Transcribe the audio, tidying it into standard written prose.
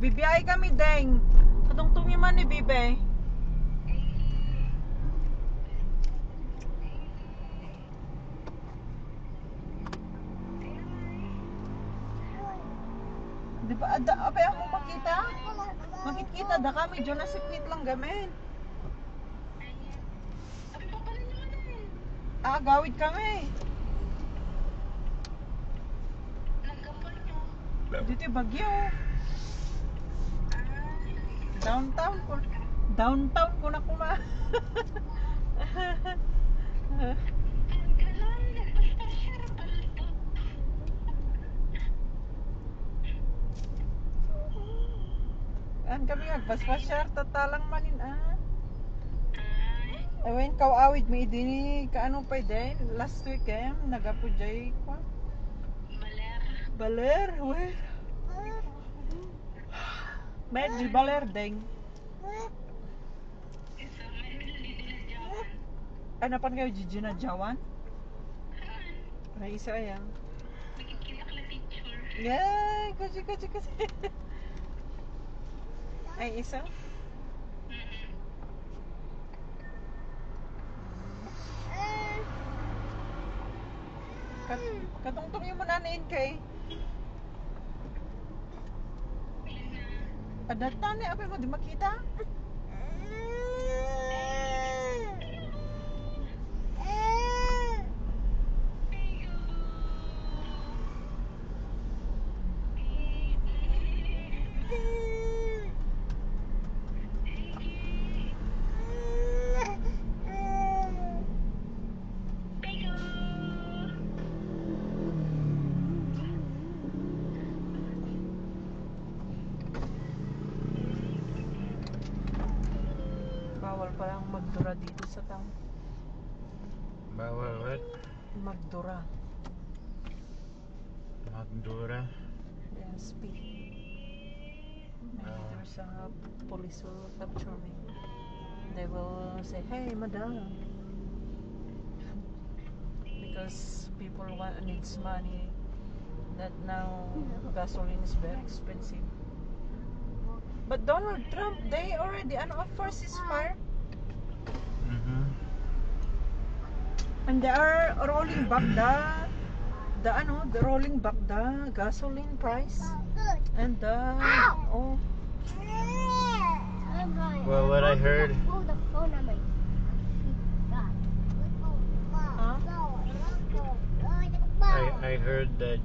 Bibiyay kami, Deng. Katungtong yung man ni Bibe. Di ba, apay ako makita? Makikita da kami, dyan na sipit lang gamin. Gawid kami. Dito Bagyo. Downtown ko na kuna. An kami agpaspasyar tatalang manin Awen kaw awid mi dini kaano pa din last week nagapujay ko. Baler, where? Medyo baler ding. Ano pan kayo Gigi na Jawan? Ay isa yan. Yay, kasi. Ay isa. Katungtong yung mananain kay Adata ni apa mo di makita? Bawal palang magdura dito sa town. Bawal what? Magdura. Magdura? Yeah, speed. Maybe there's a police will capture me. They will say, hey madam. Because people needs money. That now gasoline is very expensive. But Donald Trump, they already offer ceasefire. And they are rolling back the rolling back the gasoline price and the Well, what I heard. I heard that